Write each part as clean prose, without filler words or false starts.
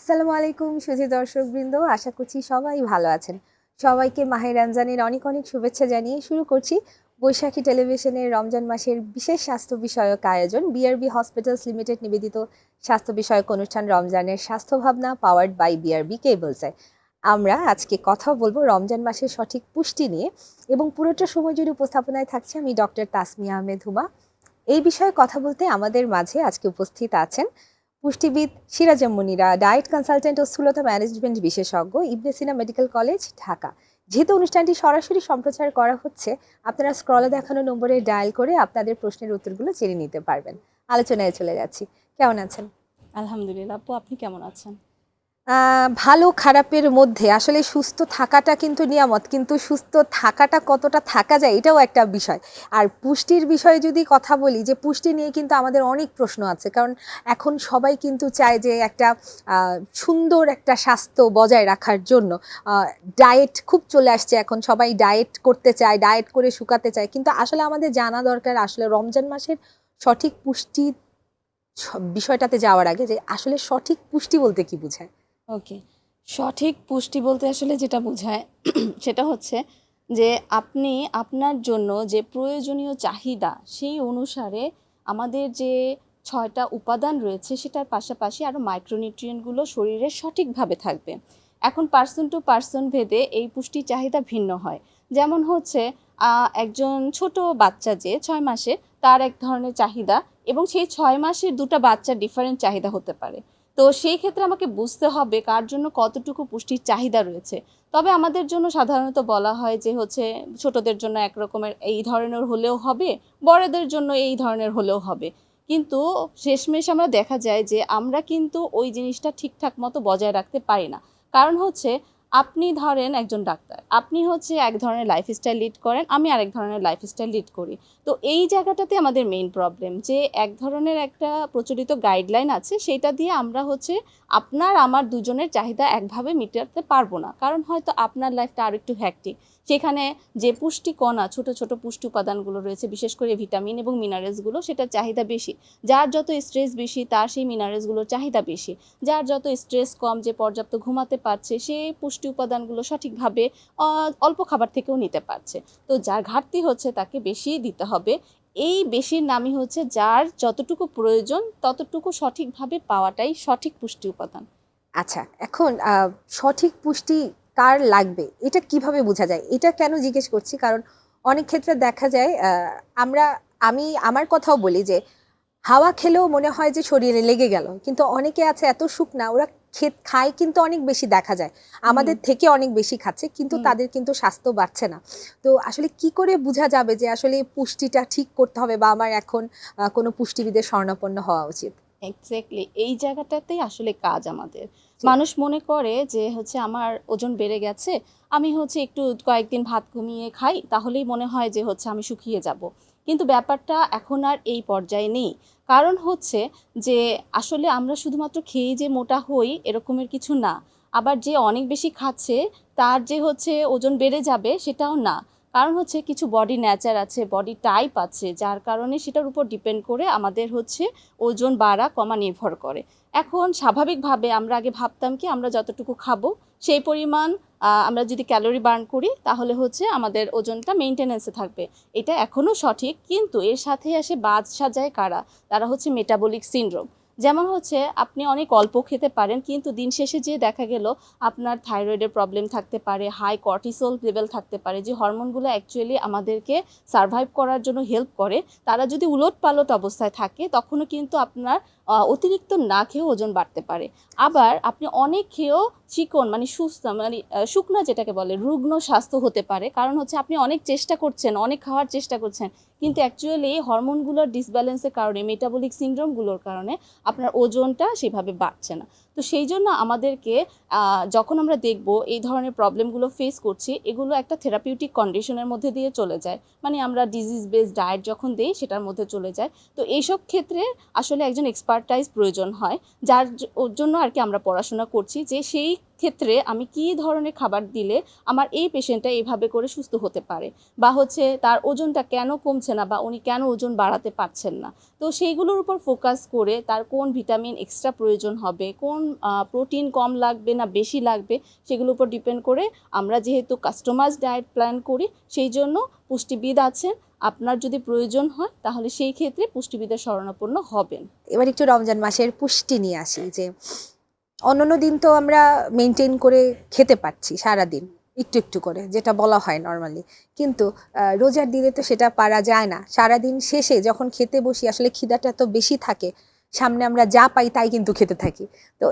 আসসালামু আলাইকুম সুধী দর্শকবৃন্দ, আশা করছি সবাই ভালো আছেন। সবাইকে মাহে রমজানের অনেক অনেক শুভেচ্ছা জানিয়ে শুরু করছি বৈশাখী টেলিভিশনের রমজান মাসের বিশেষ স্বাস্থ্য বিষয়ক আয়োজন বিআরবি হসপিটালস লিমিটেড নিবেদিত স্বাস্থ্য বিষয়ক অনুষ্ঠান রমজানের স্বাস্থ্য ভাবনা পাওয়ার্ড বাই বিআরবি কেবলসে। আমরা আজকে কথা বলবো রমজান মাসের সঠিক পুষ্টি নিয়ে এবং পুরোটা সময় জুড়ে উপস্থাপনায় থাকছে আমি ডক্টর তাসমিয়া আহমেদ হুমা। এই বিষয়ে কথা বলতে আমাদের মাঝে আজকে উপস্থিত আছেন পুষ্টিবিদ সিরাজম মুনিরা, ডায়েট কনসালটেন্ট ও স্থূলতা ম্যানেজমেন্ট বিশেষজ্ঞ, ইবনে সিনা মেডিকেল কলেজ, ঢাকা। যেহেতু অনুষ্ঠানটি সরাসরি সম্প্রচার করা হচ্ছে, আপনারা স্ক্রলে দেখানো নম্বরে ডায়াল করে আপনাদের প্রশ্নের উত্তরগুলো জেনে নিতে পারবেন। আলোচনায় চলে যাচ্ছি। কেমন আছেন? আলহামদুলিল্লাহ আপু, আপনি কেমন আছেন? ভালো খারাপের মধ্যে আসলে সুস্থ থাকাটা কিন্তু নিয়ামত, কিন্তু সুস্থ থাকাটা কতটা থাকা যায় এটাও একটা বিষয়। আর পুষ্টির বিষয়ে যদি কথা বলি, যে পুষ্টি নিয়ে কিন্তু আমাদের অনেক প্রশ্ন আছে, কারণ এখন সবাই কিন্তু চায় যে একটা সুন্দর একটা স্বাস্থ্য বজায় রাখার জন্য ডায়েট খুব চলে আসছে। এখন সবাই ডায়েট করতে চায়, ডায়েট করে শুকাতে চায়, কিন্তু আসলে আমাদের জানা দরকার আসলে রমজান মাসের সঠিক পুষ্টি বিষয়টাতে যাওয়ার আগে যে আসলে সঠিক পুষ্টি বলতে কি বোঝায়। ওকে, সঠিক পুষ্টি বলতে আসলে যেটা বোঝায় সেটা হচ্ছে যে আপনি আপনার জন্য যে প্রয়োজনীয় চাহিদা সেই অনুসারে আমাদের যে 6টা উপাদান রয়েছে সেটার পাশাপাশি আরও মাইক্রোনিউট্রিয়েন্টগুলো শরীরে সঠিকভাবে থাকবে। এখন পার্সন টু পার্সন ভেদে এই পুষ্টির চাহিদা ভিন্ন হয়। যেমন হচ্ছে একজন ছোট বাচ্চা যে 6 মাসে, তার এক ধরনের চাহিদা এবং সেই 6 মাসের দুটো বাচ্চার ডিফারেন্ট চাহিদা হতে পারে। তো সেই ক্ষেত্রে আমাকে বুঝতে হবে কার জন্য কতটুকু পুষ্টির চাহিদা রয়েছে। তবে আমাদের জন্য সাধারণত বলা হয় যে হচ্ছে ছোটদের জন্য এক রকমের এই ধরনের হলেও হবে, বড়দের জন্য এই ধরনের হলেও হবে। কিন্তু শেষমেশ আমরা দেখা যায় যে আমরা কিন্তু ওই জিনিসটা ঠিকঠাক মতো বজায় রাখতে পারি না। কারণ হচ্ছে আপনি ধরেন একজন ডাক্তার, আপনি হচ্ছে এক ধরনের লাইফস্টাইল লিড করেন, আমি আরেক ধরনের লাইফস্টাইল লিড করি। তো এই জায়গাটাতে আমাদের মেইন প্রবলেম যে এক ধরনের একটা প্রচলিত গাইডলাইন আছে, সেটা দিয়ে আমরা হচ্ছে আপনার আমার দুজনের চাহিদা একভাবে মেটাতে পারবো না। কারণ হয়তো আপনার লাইফটা আর একটু হ্যাকটিক, সেখানে যে পুষ্টি কণা ছোট ছোট পুষ্টি উপাদানগুলো রয়েছে, বিশেষ করে ভিটামিন এবং মিনারেলসগুলো, সেটার চাহিদা বেশি। যার যত স্ট্রেস বেশি তার সেই মিনারেলসগুলোর চাহিদা বেশি। যার যত স্ট্রেস কম, যে পর্যাপ্ত ঘুমাতে পারছে, সেই পুষ্টি উপাদানগুলো সঠিকভাবে অল্প খাবার থেকেও নিতে পারছে। তো যার ঘাটতি হচ্ছে তাকে বেশি দিতে হবে। এই বেশির নামই হচ্ছে যার যতটুকু প্রয়োজন ততটুকু সঠিকভাবে পাওয়াটাই সঠিক পুষ্টি উপাদান। আচ্ছা, এখন সঠিক পুষ্টি কার লাগবে এটা কিভাবে বোঝা যায়? এটা কেন জিজ্ঞেস করছি, কারণ অনেক ক্ষেত্রে দেখা যায় আমি আমার কথাও বলি যে হাওয়া খেলেও মনে হয় যে শরীরে লেগে গেল, কিন্তু অনেকে আছে এত শুকনা, ওরা খায় কিন্তু অনেক বেশি, দেখা যায় আমাদের থেকে অনেক বেশি খাচ্ছে, কিন্তু তাদের কিন্তু স্বাস্থ্য বাড়ছে না। তো আসলে কি করে বোঝা যাবে যে আসলে পুষ্টিটা ঠিক করতে হবে বা আমার এখন কোনো পুষ্টিবিদের শরণাপন্ন হওয়া উচিত? এক্স্যাক্টলি এই জায়গাটাতেই আসলে কাজ আমাদের। মানুষ মনে করে যে হচ্ছে আমার ওজন বেড়ে গেছে, আমি হচ্ছে একটু কয়েকদিন ভাত কমিয়ে খাই, তাহলেই মনে হয় যে হচ্ছে আমি শুকিয়ে যাব। কিন্তু ব্যাপারটা এখন আর এই পর্যায়ে নেই। কারণ হচ্ছে যে আসলে আমরা শুধুমাত্র খেয়ে যে মোটা হই এরকমের কিছু না। আবার যে অনেক বেশি খাচ্ছে তার যে হচ্ছে ওজন বেড়ে যাবে সেটাও না। কারণ হচ্ছে কিছু বডি নেচার আছে, বডি টাইপ আছে, যার কারণে সেটার উপর ডিপেন্ড করে আমাদের হচ্ছে ওজন বাড়া কমা নির্ভর করে। এখন স্বাভাবিকভাবে আমরা আগে ভাবতাম কি আমরা যতটুকু খাবো সেই পরিমাণ আমরা যদি ক্যালোরি বার্ন করি তাহলে হচ্ছে আমাদের ওজনটা মেনটেন্যান্সে থাকবে। এটা এখনও সঠিক, কিন্তু এর সাথে আসে বাদ সাজায় কারা? তারা হচ্ছে মেটাবলিক সিনড্রোম। যেমন হচ্ছে আপনি অনেক অল্প খেতে পারেন, কিন্তু দিন শেষে যে দেখা গেল আপনার থাইরয়েডের প্রবলেম থাকতে পারে, হাই কর্টিসল লেভেল থাকতে পারে, যে হরমোনগুলো অ্যাকচুয়ালি আমাদেরকে সারভাইভ করার জন্য হেল্প করে, তারা যদি উলট পালট অবস্থায় থাকে তখনও কিন্তু আপনার অতিরিক্ত না খেয়েও ওজন বাড়তে পারে। আবার আপনি অনেক খেয়েও চিকন মানে সুস্থ মানে শুকনা যেটাকে বলে রুগ্ন স্বাস্থ্য হতে পারে। কারণ হচ্ছে আপনি অনেক চেষ্টা করছেন, অনেক খাওয়ার চেষ্টা করছেন, কিন্তু অ্যাকচুয়ালি হরমোনগুলোর ডিসব্যালেন্সের কারণে, মেটাবলিক সিনড্রোমগুলোর কারণে আপনার ওজনটা সেভাবে বাড়ছে না। তো সেই জন্য আমাদেরকে যখন আমরা দেখব এই ধরনের প্রবলেমগুলো ফেস করছি, এগুলো একটা থেরাপিউটিক কন্ডিশনের মধ্যে দিয়ে চলে যায়, মানে আমরা ডিজিজ বেসড ডায়েট যখন দিই সেটার মধ্যে চলে যায়। তো এইসব ক্ষেত্রে আসলে একজন এক্সপার্টাইজ প্রয়োজন হয়, যার জন্য আর কি আমরা পড়াশোনা করছি, যে সেই ক্ষেত্রে আমি কি ধরনের খাবার দিলে আমার এই পেশেন্টটা এইভাবে করে সুস্থ হতে পারে, বা হচ্ছে তার ওজনটা কেন কমছে না, বা উনি কেন ওজন বাড়াতে পারছেন না। তো সেইগুলোর উপর ফোকাস করে তার কোন ভিটামিন এক্সট্রা প্রয়োজন হবে, কোন প্রোটিন কম লাগবে না বেশি লাগবে, সেগুলোর উপর ডিপেন্ড করে আমরা যেহেতু কাস্টমাইজ ডায়েট প্ল্যান করি, সেই জন্য পুষ্টিবিদ আছেন। আপনার যদি প্রয়োজন হয় তাহলে সেই ক্ষেত্রে পুষ্টিবিদের শরণাপন্ন হবেন। এবার একটু রমজান মাসের পুষ্টি নিয়ে আসি, যে অন্যান্য দিন তো আমরা মেনটেন করে খেতে পারছি সারাদিন একটু একটু করে, যেটা বলা হয় নর্মালি, কিন্তু রোজার দিনে তো সেটা পারা যায় না। সারাদিন শেষে যখন খেতে বসি আসলে খিদাটা এত বেশি থাকে, সামনে আমরা যা পাই তাই কিন্তু খেতে থাকি। তো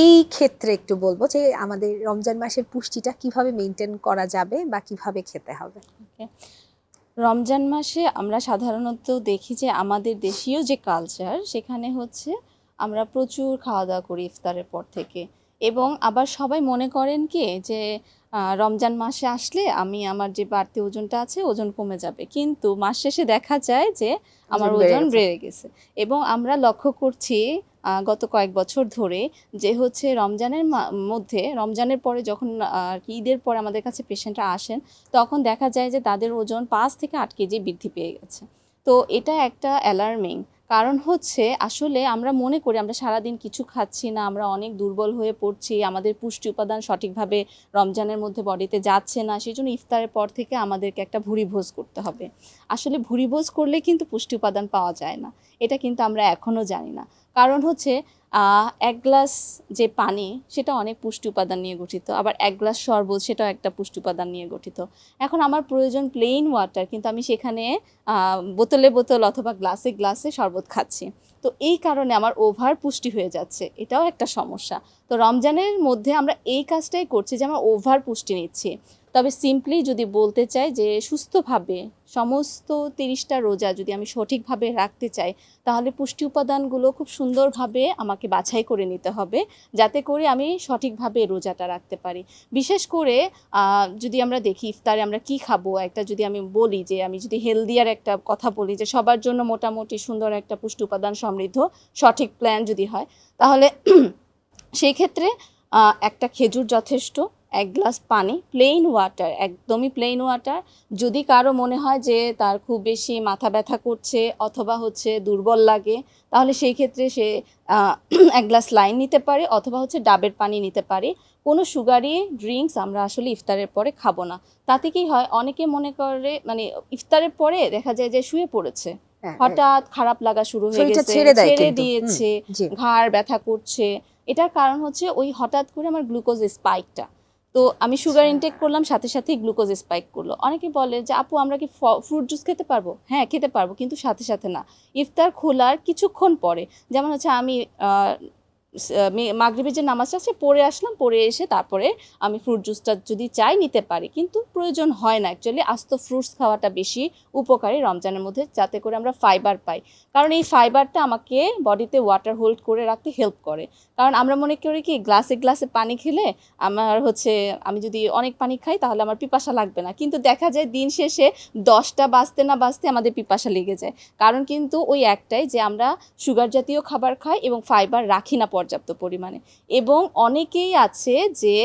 এই ক্ষেত্রে একটু বলবো যে আমাদের রমজান মাসের পুষ্টিটা কিভাবে মেনটেন করা যাবে বা কিভাবে খেতে হবে। রমজান মাসে আমরা সাধারণত দেখি যে আমাদের দেশীয় যে কালচার, সেখানে হচ্ছে আমরা প্রচুর খাওয়া দাওয়া করি ইফতারের পর থেকে। এবং আবার সবাই মনে করেন কি যে রমজান মাসে আসলে আমি আমার যে বাড়তি ওজনটা আছে ওজন কমে যাবে, কিন্তু মাস শেষে দেখা যায় যে আমার ওজন বেড়ে গেছে। এবং আমরা লক্ষ্য করছি গত কয়েক বছর ধরে যে হচ্ছে রমজানের মধ্যে, রমজানের পরে যখন ঈদের পরে আমাদের কাছে পেশেন্টরা আসেন, তখন দেখা যায় যে তাদের ওজন 5 থেকে 8 কেজি বৃদ্ধি পেয়ে গেছে। তো এটা একটা অ্যালার্মিং কারণ হচ্ছে, আসলে আমরা মনে করি আমরা সারাদিন কিছু খাচ্ছি না, আমরা অনেক দুর্বল হয়ে পড়ছি, আমাদের পুষ্টি উপাদান সঠিকভাবে রমজানের মধ্যে বডিতে যাচ্ছে না, সেই জন্য ইফতারের পর থেকে আমাদেরকে একটা ভুরিভোজ করতে হবে। আসলে ভুরিভোজ করলে কিন্তু পুষ্টি উপাদান পাওয়া যায় না, এটা কিন্তু আমরা এখনও জানি না। কারণ হচ্ছে 1 গ্লাস যে পানি সেটা অনেক পুষ্টি উপাদান নিয়ে গঠিত, আবার 1 গ্লাস শরবত সেটাও একটা পুষ্টি উপাদান নিয়ে গঠিত। এখন আমার প্রয়োজন প্লেন ওয়াটার, কিন্তু আমি সেখানে বোতলে বোতল অথবা গ্লাসে গ্লাসে শরবত খাচ্ছি। তো এই কারণে আমার ওভার পুষ্টি হয়ে যাচ্ছে, এটাও একটা সমস্যা। তো রমজানের মধ্যে আমরা এই কাজটাই করছি যে আমরা ওভার পুষ্টি নিচ্ছি। তবে সিম্পলি যদি বলতে চাই যে সুস্থভাবে সমস্ত 30টা রোজা যদি আমি সঠিকভাবে রাখতে চাই, তাহলে পুষ্টি উপাদানগুলো খুব সুন্দরভাবে আমাকে বাছাই করে নিতে হবে, যাতে করে আমি সঠিকভাবে রোজাটা রাখতে পারি। বিশেষ করে যদি আমরা দেখি ইফতারে আমরা কি খাবো, একটা যদি আমি বলি যে আমি যদি হেলদিয়ার একটা কথা বলি, যে সবার জন্য মোটামুটি সুন্দর একটা পুষ্টি উপাদান সমৃদ্ধ সঠিক প্ল্যান যদি হয়, তাহলে সেই ক্ষেত্রে একটা খেজুর যথেষ্ট, 1 গ্লাস পানি, প্লেন ওয়াটার, একদমই প্লেন ওয়াটার। যদি কারো মনে হয় যে তার খুব বেশি মাথা ব্যথা করছে অথবা হচ্ছে দুর্বল লাগে, তাহলে সেই ক্ষেত্রে সে 1 গ্লাস লাইম নিতে পারে, অথবা হচ্ছে ডাবের পানি নিতে পারে। কোনো সুগারি ড্রিঙ্কস আমরা আসলে ইফতারের পরে খাবো না। তাতে কি হয়, অনেকে মনে করে মানে ইফতারের পরে দেখা যায় যে শুয়ে পড়েছে, হঠাৎ খারাপ লাগা শুরু হয়ে গেছে, ছেড়ে দিয়েছে, ঘাড় ব্যথা করছে। এটার কারণ হচ্ছে ওই হঠাৎ করে আমার গ্লুকোজ স্পাইকটা। তো আমি সুগার ইনটেক করলাম, সাথে সাথেই গ্লুকোজ স্পাইক করলো। অনেকে বলে যে আপু আমরা কি ফ্রুট জুস খেতে পারবো? হ্যাঁ খেতে পারবো, কিন্তু সাথে সাথে না, ইফতার খোলার কিছুক্ষণ পরে। যেমন হচ্ছে আমি মাগরিবের যে নামাজটা আছে পড়ে আসলাম, পড়ে এসে তারপরে আমি ফ্রুট জুসটা যদি চাই নিতে পারি, কিন্তু প্রয়োজন হয় না। অ্যাকচুয়ালি আস্ত ফ্রুটস খাওয়াটা বেশি উপকারী রমজানের মধ্যে, যাতে করে আমরা ফাইবার পাই। কারণ এই ফাইবারটা আমাকে বডিতে ওয়াটার হোল্ড করে রাখতে হেল্প করে। কারণ আমরা মনে করি কি গ্লাসে গ্লাসে পানি খেলে আমার হচ্ছে, আমি যদি অনেক পানি খাই তাহলে আমার পিপাসা লাগবে না, কিন্তু দেখা যায় দিন শেষে 10টা বাজতে না বাজতে আমাদের পিপাসা লেগে যায়। কারণ কিন্তু ওই একটাই, যে আমরা সুগার জাতীয় খাবার খাই এবং ফাইবার রাখি না পর্যাপ্ত পরিমাণে। এবং অনেকেই আছে যে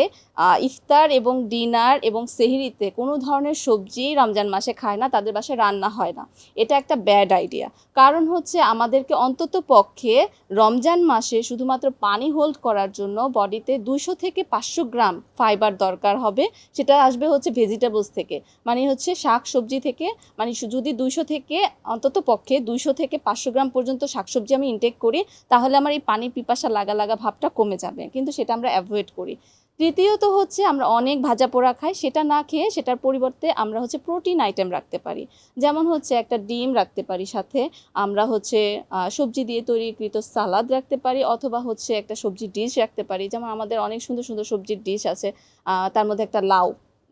ইফতার এবং ডিনার এবং সেহরিতে কোনো ধরনের সবজি রমজান মাসে খায় না, তাদের বাসায় রান্না হয় না। এটা একটা ব্যাড আইডিয়া। কারণ হচ্ছে আমাদেরকে অন্তত পক্ষে রমজান মাসে শুধুমাত্র পানি হোল্ড করার জন্য বডিতে 200 থেকে 500 গ্রাম ফাইবার দরকার হবে। সেটা আসবে হচ্ছে ভেজিটেবলস থেকে, মানে হচ্ছে শাক সবজি থেকে। মানে যদি 200 থেকে অন্তত পক্ষে 200 থেকে 500 গ্রাম পর্যন্ত শাকসবজি আমি ইনটেক করি, তাহলে আমার এই পানির পিপাসা লাগা লাগা ভাবটা কমে যাবে, কিন্তু সেটা আমরা অ্যাভয়েড করি। তৃতীয়ত হচ্ছে আমরা অনেক ভাজা পোড়া খাই, সেটা না খেয়ে সেটার পরিবর্তে আমরা হচ্ছে প্রোটিন আইটেম রাখতে পারি। যেমন হচ্ছে একটা ডিম রাখতে পারি, সাথে আমরা হচ্ছে সবজি দিয়ে তৈরিকৃত সালাদ রাখতে পারি, অথবা হচ্ছে একটা সবজি ডিশ রাখতে পারি। যেমন আমাদের অনেক সুন্দর সুন্দর সবজির ডিশ আছে, তার মধ্যে একটা লাউ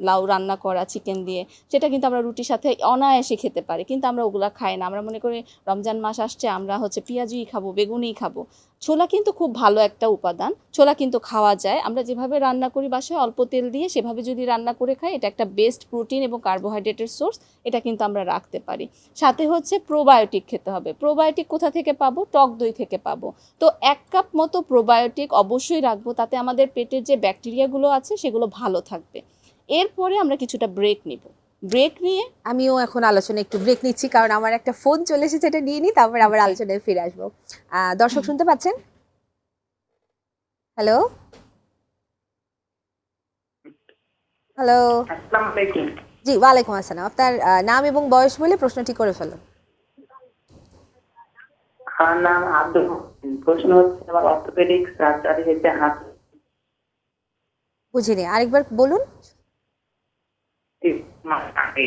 লাউ রান্না করা চিকেন দিয়ে, সেটা কিন্তু আমরা রুটির সাথে অনায়াসে খেতে পারি, কিন্তু আমরা ওগুলা খাই না। আমরা মনে করি রমজান মাস আসছে, আমরা হচ্ছে পেঁয়াজই খাবো, বেগুনই খাবো। ছোলা কিন্তু খুব ভালো একটা উপাদান, ছোলা কিন্তু খাওয়া যায়। আমরা যেভাবে রান্না করি বাসায় অল্প তেল দিয়ে, সেভাবে যদি রান্না করে খাই, এটা একটা বেস্ট প্রোটিন এবং কার্বোহাইড্রেটের সোর্স, এটা কিন্তু আমরা রাখতে পারি। সাথে হচ্ছে প্রোবায়োটিক খেতে হবে। প্রোবায়োটিক কোথা থেকে পাবো? টক দই থেকে পাবো। তো 1 কাপ মতো প্রোবায়োটিক অবশ্যই রাখবো, তাতে আমাদের পেটের যে ব্যাকটেরিয়াগুলো আছে সেগুলো ভালো থাকবে। এরপরে আমরা কিছুটা ব্রেক নিব। ব্রেক নিয়ে আমিও এখন আলোচনায় একটু ব্রেক নিচ্ছি, কারণ আমার একটা ফোন চলে এসেছে, এটা নিয়ে নিই, তারপর আবার আলোচনায় ফিরে আসবো। দর্শক শুনতে পাচ্ছেন? Hello hello. আসসালামু আলাইকুম। জি, ওয়ালাইকুম আসসালাম। আপনার নাম এবং বয়স বলে প্রশ্নটি করে ফেলুন। আমার নাম আব্দুল হোসেন। প্রশ্ন হচ্ছে, আমার অর্থোপেডিক সার্জারি হয়েছে হাত বুঝিনি, আরেকবার বলুন। মাস আগে।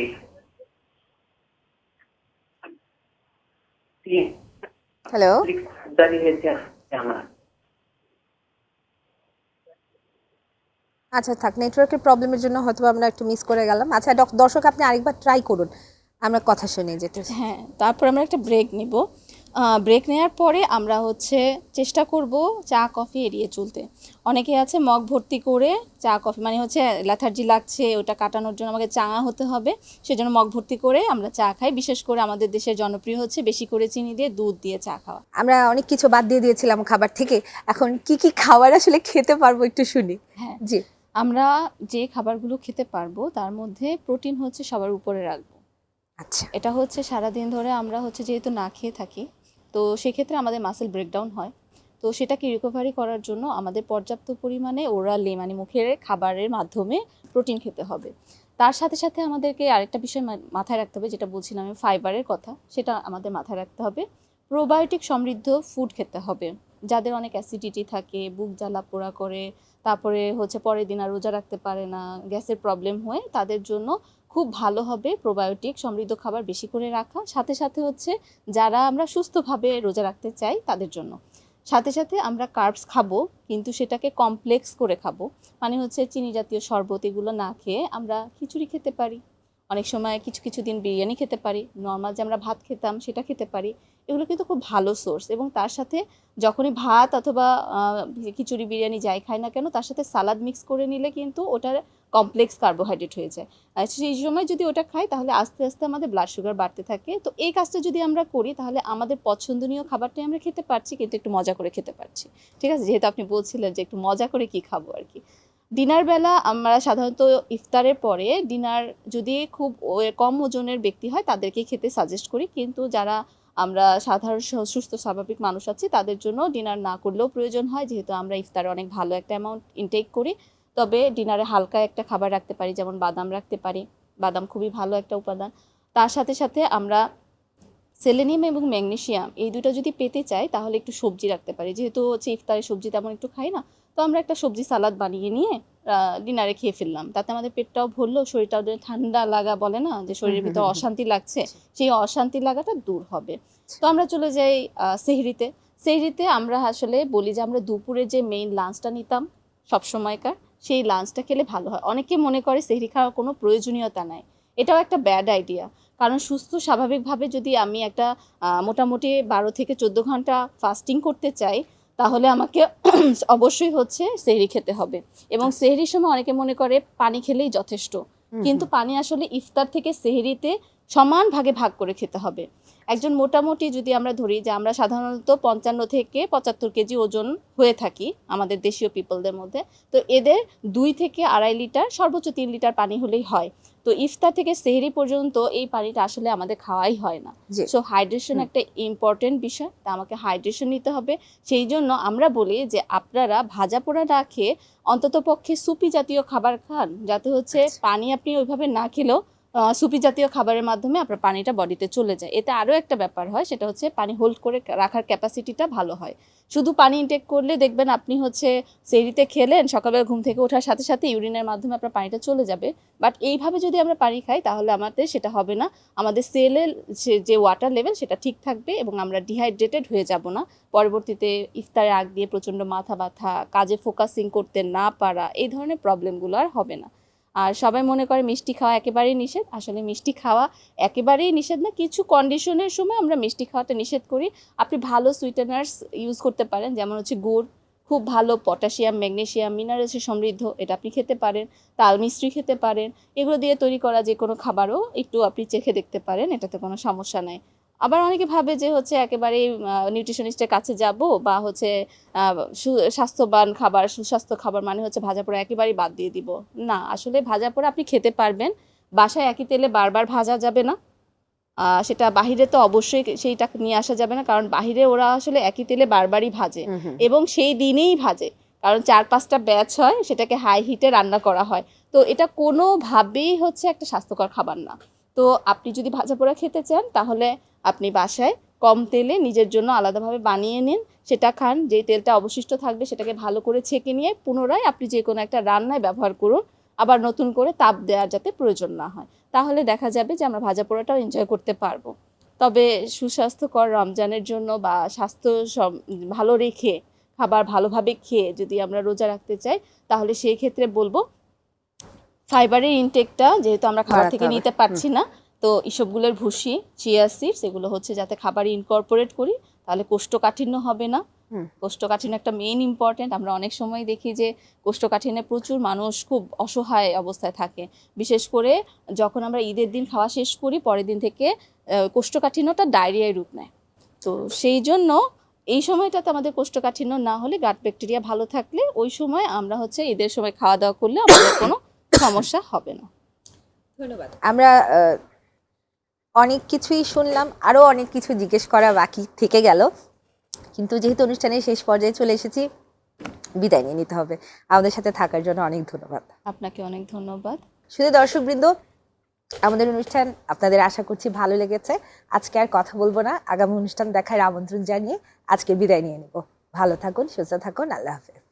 হ্যালো। সার্জারি হয়েছে আমার। আচ্ছা থাক, নেটওয়ার্কের প্রবলেমের জন্য হয়তো আমরা একটু মিস করে গেলাম। আচ্ছা দর্শক, আপনি আরেকবার ট্রাই করুন, আমরা কথা শুনে যেতে। হ্যাঁ, তারপর আমরা একটা ব্রেক নিব। ব্রেক নেওয়ার পরে আমরা হচ্ছে চেষ্টা করব চা কফি এড়িয়ে চলতে। অনেকে আছে মগ ভর্তি করে চা কফি, মানে হচ্ছে লেথার্জি লাগছে, ওটা কাটানোর জন্য আমাকে চাঙা হতে হবে, সেজন্য মগ ভর্তি করে আমরা চা খাই। বিশেষ করে আমাদের দেশের জনপ্রিয় হচ্ছে বেশি করে চিনি দিয়ে দুধ দিয়ে চা খাওয়া। আমরা অনেক কিছু বাদ দিয়ে দিয়েছিলাম খাবার থেকে, এখন কি কি খাবার আসলে খেতে পারবো একটু শুনি। হ্যাঁ, জি। আমরা যে খাবারগুলো খেতে পারবো তার মধ্যে প্রোটিন হচ্ছে সবার উপরে রাখবো। আচ্ছা। এটা হচ্ছে সারাদিন ধরে আমরা হচ্ছে যেহেতু না খেয়ে থাকি, তো সেক্ষেত্রে আমাদের মাসেল ব্রেকডাউন হয়। তো সেটাকে রিকভারি করার জন্য আমাদের পর্যাপ্ত পরিমাণে ওরালি, মানে মুখের খাবারের মাধ্যমে প্রোটিন খেতে হবে। তার সাথে সাথে আমাদেরকে আরেকটা বিষয় মাথায় রাখতে হবে, যেটা বলছিলাম আমি, ফাইবারের কথা, সেটা আমাদের মাথায় রাখতে হবে। প্রোবায়োটিক সমৃদ্ধ ফুড খেতে হবে। যাদের অনেক অ্যাসিডিটি থাকে, বুক জ্বালা পোড়া করে, তারপরে হচ্ছে পরের দিন আর রোজা রাখতে পারে না, গ্যাসের প্রবলেম হয়, তাদের জন্য খুব ভালো হবে প্রোবায়োটিক সমৃদ্ধ খাবার বেশি করে রাখা। সাথে সাথে হচ্ছে যারা আমরা সুস্থভাবে রোজা রাখতে চাই তাদের জন্য। সাথে সাথে আমরা কার্বস খাবো, কিন্তু সেটাকে কমপ্লেক্স করে খাবো। মানে হচ্ছে চিনি জাতীয় শরবত এগুলো না খেয়ে আমরা খিচুড়ি খেতে পারি, অনেক সময় কিছু কিছু দিন বিরিয়ানি খেতে পারি, নর্মাল যে আমরা ভাত খেতাম সেটা খেতে পারি। এগুলো কিন্তু খুব ভালো সোর্স। এবং তার সাথে যখনই ভাত অথবা খিচুড়ি বিরিয়ানি যাই খাই না কেন, তার সাথে সালাদ মিক্স করে নিলে কিন্তু ওটার কমপ্লেক্স কার্বোহাইড্রেট হয়ে যায়। আর সেই সময় যদি ওটা খাই, তাহলে আস্তে আস্তে আমাদের ব্লাড সুগার বাড়তে থাকে। তো এই কাজটা যদি আমরা করি, তাহলে আমাদের পছন্দনীয় খাবারটাই আমরা খেতে পারছি, কিন্তু একটু মজা করে খেতে পারছি। ঠিক আছে, যেহেতু আপনি বলছিলেন যে একটু মজা করে কি খাবো আর কি। ডিনার বেলা আমরা সাধারণত ইফতারের পরে ডিনার যদি খুব কম ওজনের ব্যক্তি হয় তাদেরকে খেতে সাজেস্ট করি, কিন্তু যারা আমরা সাধারণ সুস্থ স্বাভাবিক মানুষ আছি তাদের জন্য ডিনার না করলেও প্রয়োজন হয়, যেহেতু আমরা ইফতারে অনেক ভালো একটা অ্যামাউন্ট ইনটেক করি। তবে ডিনারে হালকা একটা খাবার রাখতে পারি, যেমন বাদাম রাখতে পারি। বাদাম খুবই ভালো একটা উপাদান। তার সাথে সাথে আমরা সেলেনিয়াম এবং ম্যাগনেসিয়াম এই দুটো যদি পেতে চাই, তাহলে একটু সবজি রাখতে পারি। যেহেতু হচ্ছে ইফতারে সবজি তেমন একটু খাই না, তো আমরা একটা সবজি সালাদ বানিয়ে নিয়ে ডিনারে খেয়ে ফেললাম। তাতে আমাদের পেটটাও ভরলো, শরীরটাও ঠান্ডা লাগা বলে না, যে শরীরের ভিতরে অশান্তি লাগছে, সেই অশান্তি লাগাটা দূর হবে। তো আমরা চলে যাই সেহরিতে। সেহরিতে আমরা আসলে বলি যে আমরা দুপুরে যে মেইন লাঞ্চটা নিতাম সবসময়কার, সেই লাঞ্চটা খেলে ভালো হয়। অনেকে মনে করে সেহরি খাওয়ার কোনো প্রয়োজনীয়তা নাই, এটাও একটা ব্যাড আইডিয়া। কারণ সুস্থ স্বাভাবিকভাবে যদি আমি একটা মোটামুটি 12 থেকে 14 ঘন্টা ফাস্টিং করতে চাই, তাহলে আমাকে অবশ্যই হচ্ছে সেহরি খেতে হবে। এবং সেহরির সময় অনেকে মনে করে পানি খেলেই যথেষ্ট, কিন্তু পানি আসলে ইফতার থেকে সেহরিতে সমান ভাগে ভাগ করে খেতে হবে। একজন মোটামুটি যদি আমরা ধরি যে আমরা সাধারণত 55 থেকে 75 কেজি ওজন হয়ে থাকি আমাদের দেশীয় পিপলদের মধ্যে, তো এদের 2 থেকে 2.5 লিটার সর্বোচ্চ 3 লিটার পানি হলেই হয়। তো ইফতার থেকে সেহরি পর্যন্ত এই পানিটা আসলে আমাদের খাওয়াই হয় না। সো হাইড্রেশন একটা ইম্পর্টেন্ট বিষয়, তা আমাকে হাইড্রেশন নিতে হবে। সেই জন্য আমরা বলি যে আপনারা ভাজা পোড়া না খেয়ে অন্তত পক্ষে সুপি জাতীয় খাবার খান, যাতে হচ্ছে পানি আপনি ওইভাবে না খেলেও সুপি জাতীয় খাবারের মাধ্যমে আপনার পানিটা বডিতে চলে যায়। এতে আরও একটা ব্যাপার হয়, সেটা হচ্ছে পানি হোল্ড করে রাখার ক্যাপাসিটিটা ভালো হয়। শুধু পানি ইনটেক করলে দেখবেন আপনি হচ্ছে সেহরিতে খেলেন, সকালবেলা ঘুম থেকে ওঠার সাথে সাথে ইউরিনের মাধ্যমে আপনার পানিটা চলে যাবে। বাট এইভাবে যদি আমরা পানি খাই, তাহলে আমাদের সেটা হবে না। আমাদের সেলের যে ওয়াটার লেভেল সেটা ঠিক থাকবে এবং আমরা ডিহাইড্রেটেড হয়ে যাব না। পরবর্তীতে ইফতারের আগ দিয়ে প্রচণ্ড মাথা ব্যথা, কাজে ফোকাসিং করতে না পারা, এই ধরনের প্রবলেমগুলো আর হবে না। আর সবাই মনে করে মিষ্টি খাওয়া একেবারেই নিষেধ, আসলে মিষ্টি খাওয়া একেবারেই নিষেধ না, কিছু কন্ডিশনের সময় আমরা মিষ্টি খাওয়াটা নিষেধ করি। আপনি ভালো সুইটেনার্স ইউজ করতে পারেন, যেমন হচ্ছে গুড়, খুব ভালো পটাশিয়াম, ম্যাগনেসিয়াম, মিনারেলসে সমৃদ্ধ, এটা আপনি খেতে পারেন। তাল মিষ্টি খেতে পারেন। এগুলো দিয়ে তৈরি করা যে কোনো খাবারও একটু আপনি চেখে দেখতে পারেন, এটাতে কোনো সমস্যা নাই। আবার অনেকে ভাবে যে হচ্ছে একেবারেই নিউট্রিশনিস্টের কাছে যাব বা হচ্ছে স্বাস্থ্যবান খাবার, সুস্বাস্থ্য খাবার মানে হচ্ছে ভাজা পোড়া একেবারেই বাদ দিয়ে দিব। না, আসলে ভাজা পোড়া আপনি খেতে পারবেন, বাসায় একই তেলে বারবার ভাজা যাবে না। সেটা বাহিরে তো অবশ্যই সেইটা নিয়ে আসা যাবে না, কারণ বাহিরে ওরা আসলে একই তেলে বারবারই ভাজে এবং সেই দিনেই ভাজে, কারণ 4-5টা ব্যাচ হয়, সেটাকে হাই হিটে রান্না করা হয়। তো এটা কোনোভাবেই হচ্ছে একটা স্বাস্থ্যকর খাবার না। তো আপনি যদি ভাজা পোড়া খেতে চান তাহলে আপনি বাসায় কম তেলে নিজের জন্য আলাদাভাবে বানিয়ে নিন, সেটা খান। যে তেলটা অবশিষ্ট থাকবে সেটাকে ভালো করে ছেঁকে নিয়ে পুনরায় আপনি যে কোনো একটা রান্নায় ব্যবহার করুন, আবার নতুন করে তাপ দেওয়ার যাতে প্রয়োজন না হয়। তাহলে দেখা যাবে যে আমরা ভাজা পোড়াটাও এনজয় করতে পারবো। তবে সুস্বাস্থ্যকর রমজানের জন্য বা স্বাস্থ্য ভালো রেখে খাবার ভালোভাবে খেয়ে যদি আমরা রোজা রাখতে চাই, তাহলে সেই ক্ষেত্রে বলবো ফাইবারের ইনটেকটা যেহেতু আমরা খাবার থেকে নিতে পারছি না, তো এসবগুলোর ভুসি, চিয়া সিডস, এগুলো হচ্ছে যাতে খাবারে ইনকর্পোরেট করি, তাহলে কোষ্ঠকাঠিন্য হবে না। কোষ্ঠকাঠিন্য একটা মেইন ইম্পর্টেন্ট। আমরা অনেক সময় দেখি যে কোষ্ঠকাঠিন্যে প্রচুর মানুষ খুব অসহায় অবস্থায় থাকে, বিশেষ করে যখন আমরা ঈদের দিন খাওয়া শেষ করি, পরের দিন থেকে কোষ্ঠকাঠিন্যটা ডায়রিয়ায় রূপ নেয়। তো সেই জন্য এই সময়টাতে আমাদের কোষ্ঠকাঠিন্য না হলে, গাট ব্যাকটেরিয়া ভালো থাকলে ওই সময় আমরা হচ্ছে ঈদের সময় খাওয়া দাওয়া করলে আমাদের কোনো সমস্যা হবে না। ধন্যবাদ। আমরা অনেক কিছুই শুনলাম, আরও অনেক কিছু জিজ্ঞেস করা বাকি থেকে গেল, কিন্তু যেহেতু অনুষ্ঠানের শেষ পর্যায়ে চলে এসেছি, বিদায় নিয়ে নিতে হবে। আমাদের সাথে থাকার জন্য অনেক ধন্যবাদ। আপনাকে অনেক ধন্যবাদ। শুধু দর্শকবৃন্দ, আমাদের অনুষ্ঠান আপনাদের আশা করছি ভালো লেগেছে। আজকে আর কথা বলবো না, আগামী অনুষ্ঠান দেখার আমন্ত্রণ জানিয়ে আজকে বিদায় নিয়ে নেব। ভালো থাকুন, সুস্থ থাকুন, আল্লাহ হাফেজ।